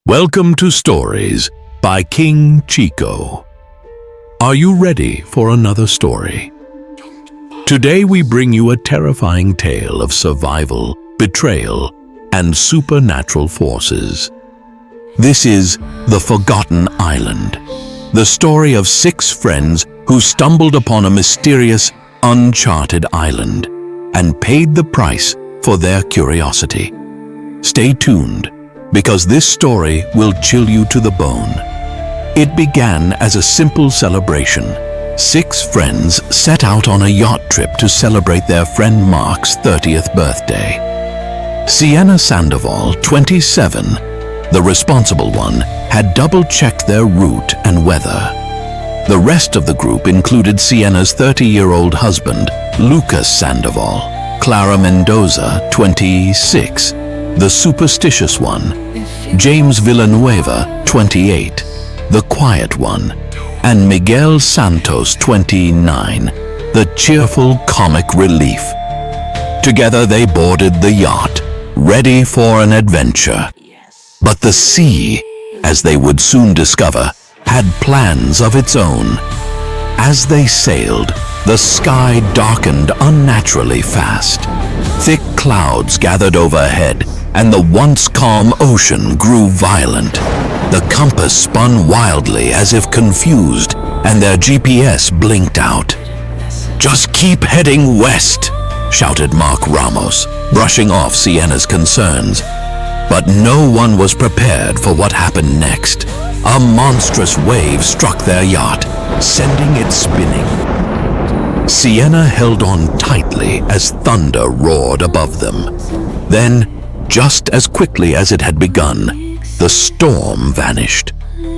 Welcome to Stories by King Chico. Are you ready for another story? Today we bring you a terrifying tale of survival, betrayal, and supernatural forces. This is The Forgotten Island, the story of 6 friends who stumbled upon a mysterious, uncharted island and paid the price for their curiosity. Stay tuned, because this story will chill you to the bone. It began as a simple celebration. 6 friends set out on a yacht trip to celebrate their friend Mark's 30th birthday. Sienna Sandoval, 27, the responsible one, had double-checked their route and weather. The rest of the group included Sienna's 30-year-old husband, Lucas Sandoval, Clara Mendoza, 26, the superstitious one, James Villanueva, 28, the quiet one, and Miguel Santos, 29, the cheerful comic relief. Together they boarded the yacht, ready for an adventure. But the sea, as they would soon discover, had plans of its own. As they sailed, the sky darkened unnaturally fast. Thick clouds gathered overhead, and the once calm ocean grew violent. The compass spun wildly as if confused, and their GPS blinked out. "Just keep heading west," shouted Mark Ramos, brushing off Sienna's concerns. But no one was prepared for what happened next. A monstrous wave struck their yacht, sending it spinning. Sienna held on tightly as thunder roared above them. Then, just as quickly as it had begun, the storm vanished,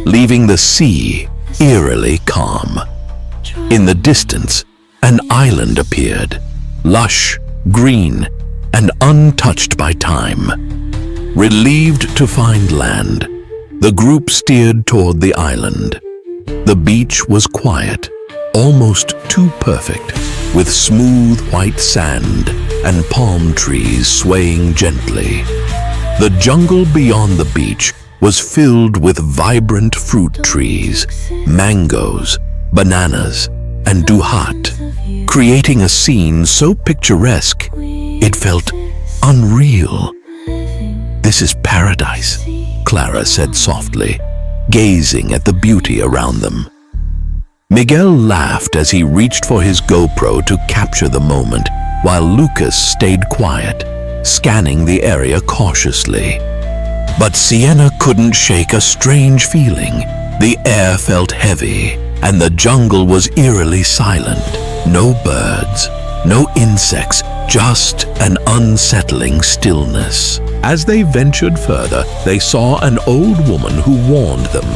leaving the sea eerily calm. In the distance, an island appeared, lush, green, and untouched by time. Relieved to find land, the group steered toward the island. The beach was quiet, almost too perfect, with smooth white sand and palm trees swaying gently. The jungle beyond the beach was filled with vibrant fruit trees, mangoes, bananas, and duhat, creating a scene so picturesque it felt unreal. "This is paradise," Clara said softly, gazing at the beauty around them. Miguel laughed as he reached for his GoPro to capture the moment, while Lucas stayed quiet, scanning the area cautiously. But Sienna couldn't shake a strange feeling. The air felt heavy, and the jungle was eerily silent. No birds, no insects, just an unsettling stillness. As they ventured further, they saw an old woman who warned them.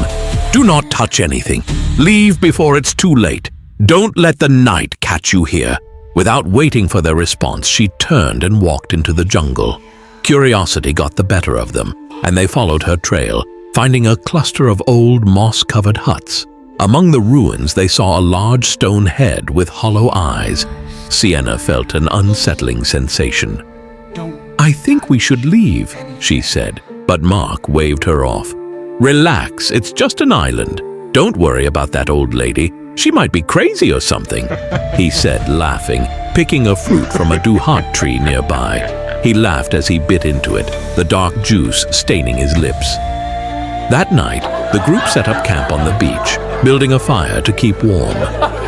"Do not touch anything. Leave before it's too late. Don't let the night catch you here." Without waiting for their response, she turned and walked into the jungle. Curiosity got the better of them, and they followed her trail, finding a cluster of old moss-covered huts. Among the ruins, they saw a large stone head with hollow eyes. Sienna felt an unsettling sensation. "I think we should leave," she said, but Mark waved her off. "Relax, it's just an island. Don't worry about that old lady. She might be crazy or something," he said, laughing, picking a fruit from a duhat tree nearby. He laughed as he bit into it, the dark juice staining his lips. That night, the group set up camp on the beach, building a fire to keep warm.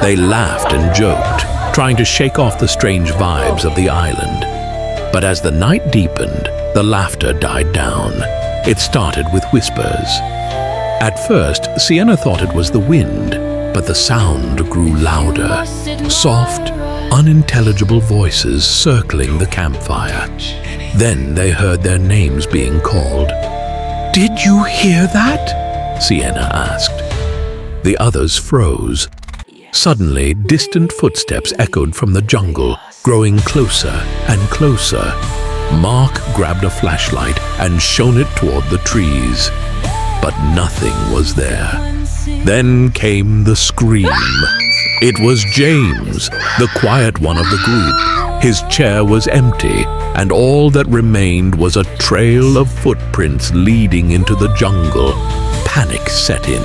They laughed and joked, trying to shake off the strange vibes of the island. But as the night deepened, the laughter died down. It started with whispers. At first, Sienna thought it was the wind, but the sound grew louder. Soft, unintelligible voices circling the campfire. Then they heard their names being called. "Did you hear that?" Sienna asked. The others froze. Suddenly, distant footsteps echoed from the jungle, growing closer and closer. Mark grabbed a flashlight and shone it toward the trees. But nothing was there. Then came the scream. It was James, the quiet one of the group. His chair was empty, and all that remained was a trail of footprints leading into the jungle. Panic set in.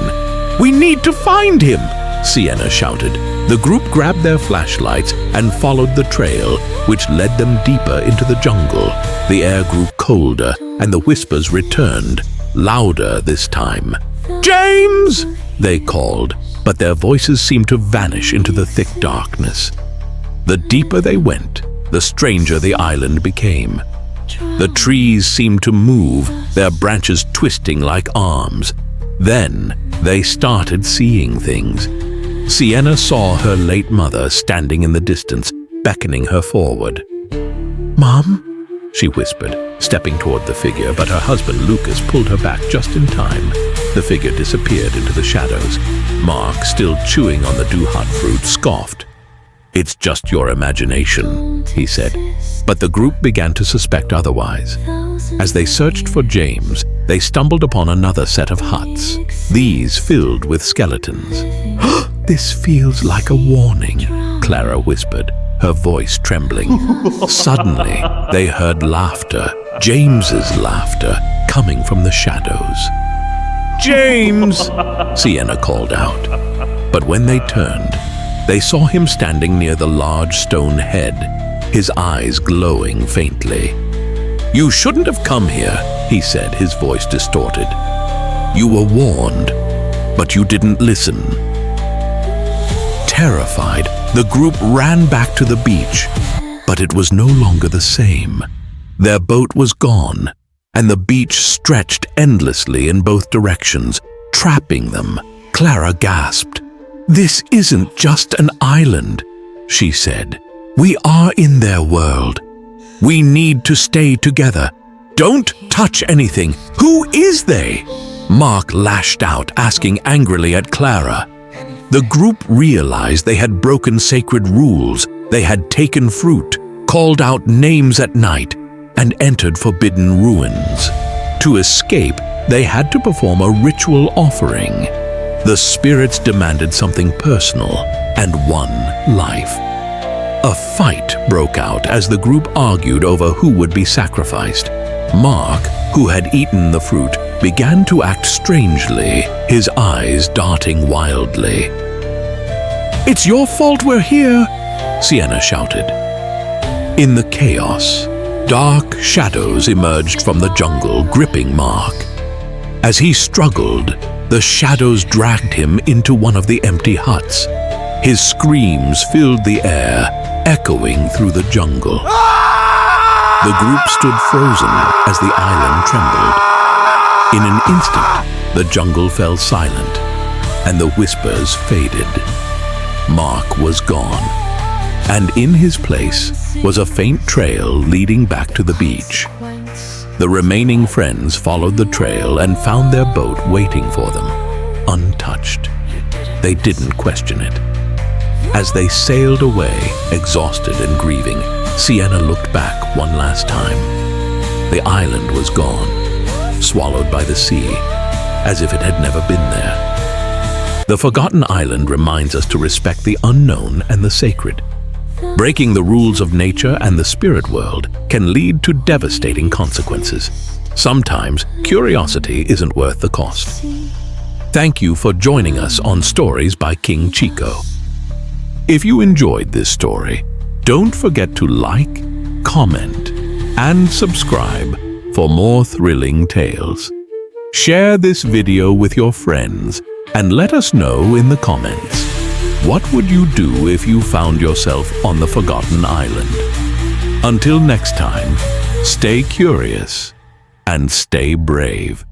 "We need to find him!" Sienna shouted. The group grabbed their flashlights and followed the trail, which led them deeper into the jungle. The air grew colder, and the whispers returned, louder this time. "James!" they called, but their voices seemed to vanish into the thick darkness. The deeper they went, the stranger the island became. The trees seemed to move, their branches twisting like arms. Then they started seeing things. Sienna saw her late mother standing in the distance, beckoning her forward. "Mom?" she whispered, stepping toward the figure, but her husband Lucas pulled her back just in time. The figure disappeared into the shadows. Mark, still chewing on the duhat fruit, scoffed. "It's just your imagination," he said, but the group began to suspect otherwise. As they searched for James, they stumbled upon another set of huts, these filled with skeletons. "This feels like a warning," Clara whispered, her voice trembling. Suddenly, they heard laughter, James's laughter, coming from the shadows. "James!" Sienna called out. But when they turned, they saw him standing near the large stone head, his eyes glowing faintly. "You shouldn't have come here," he said, his voice distorted. "You were warned, but you didn't listen." Terrified, the group ran back to the beach, but it was no longer the same. Their boat was gone, and the beach stretched endlessly in both directions, trapping them. Clara gasped. "This isn't just an island," she said. "We are in their world. We need to stay together. Don't touch anything. Who is they?" Mark lashed out, asking angrily at Clara. The group realized they had broken sacred rules. They had taken fruit, called out names at night, and entered forbidden ruins. To escape, they had to perform a ritual offering. The spirits demanded something personal and one life. A fight broke out as the group argued over who would be sacrificed. Mark, who had eaten the fruit, began to act strangely, his eyes darting wildly. "It's your fault we're here!" Sienna shouted. In the chaos, dark shadows emerged from the jungle, gripping Mark. As he struggled, the shadows dragged him into one of the empty huts. His screams filled the air, echoing through the jungle. The group stood frozen as the island trembled. In an instant, the jungle fell silent, and the whispers faded. Mark was gone, and in his place was a faint trail leading back to the beach. The remaining friends followed the trail and found their boat waiting for them, untouched. They didn't question it. As they sailed away, exhausted and grieving, Sienna looked back one last time. The island was gone, swallowed by the sea, as if it had never been there. The Forgotten Island reminds us to respect the unknown and the sacred. Breaking the rules of nature and the spirit world can lead to devastating consequences. Sometimes curiosity isn't worth the cost. Thank you for joining us on Stories by King Chico. If you enjoyed this story, don't forget to like, comment, and subscribe for more thrilling tales. Share this video with your friends and let us know in the comments, what would you do if you found yourself on the Forgotten Island? Until next time, stay curious and stay brave.